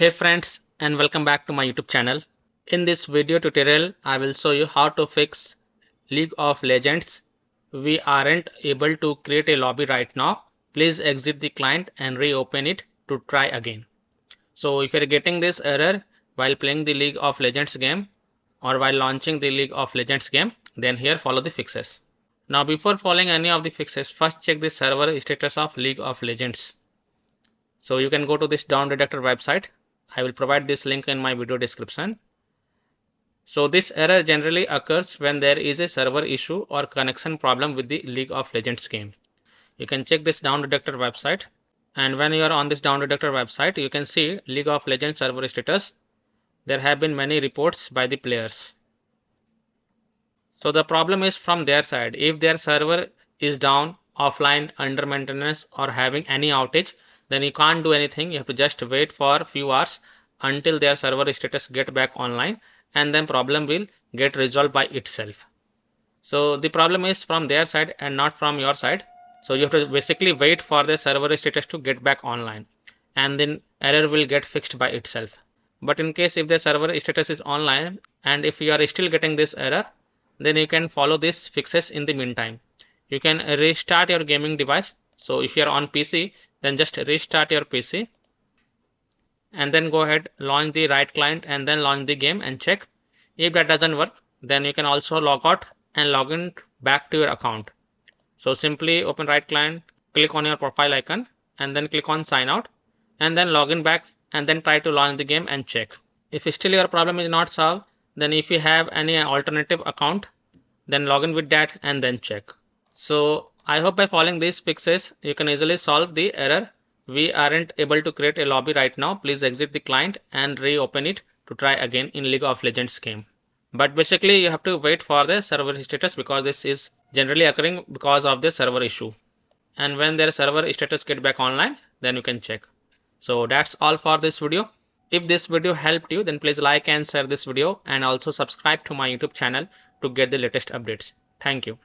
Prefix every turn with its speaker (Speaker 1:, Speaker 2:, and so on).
Speaker 1: Hey friends, and welcome back to my YouTube channel. In this video tutorial, I will show you how to fix League of Legends. We aren't able to create a lobby right now. Please exit the client and reopen it to try again. So if you're getting this error while playing the League of Legends game or while launching the League of Legends game, then here follow the fixes. Now before following any of the fixes, first check the server status of League of Legends. So you can go to this down detector website. I will provide this link in my video description. So this error generally occurs when there is a server issue or connection problem with the League of Legends game. You can check this down detector website, and when you are on this down detector website, you can see League of Legends server status. There have been many reports by the players. So the problem is from their side. If their server is down, offline, under maintenance, or having any outage, then you can't do anything. You have to just wait for a few hours until their server status get back online, and then problem will get resolved by itself. So the problem is from their side and not from your side. So you have to basically wait for the server status to get back online, and then error will get fixed by itself. But in case if the server status is online and if you are still getting this error, then you can follow these fixes in the meantime. You can restart your gaming device. So if you are on PC, then just restart your PC and then go ahead, launch the right client and then launch the game and check. If that doesn't work, then you can also log out and log in back to your account. So simply open right client, click on your profile icon and then click on sign out and then log in back and then try to launch the game and check. If still your problem is not solved, then if you have any alternative account, then log in with that and then check. So I hope by following these fixes, you can easily solve the error. We aren't able to create a lobby right now. Please exit the client and reopen it to try again in League of Legends game. But basically you have to wait for the server status because this is generally occurring because of the server issue. And when their server status get back online, then you can check. So that's all for this video. If this video helped you, then please like and share this video and also subscribe to my YouTube channel to get the latest updates. Thank you.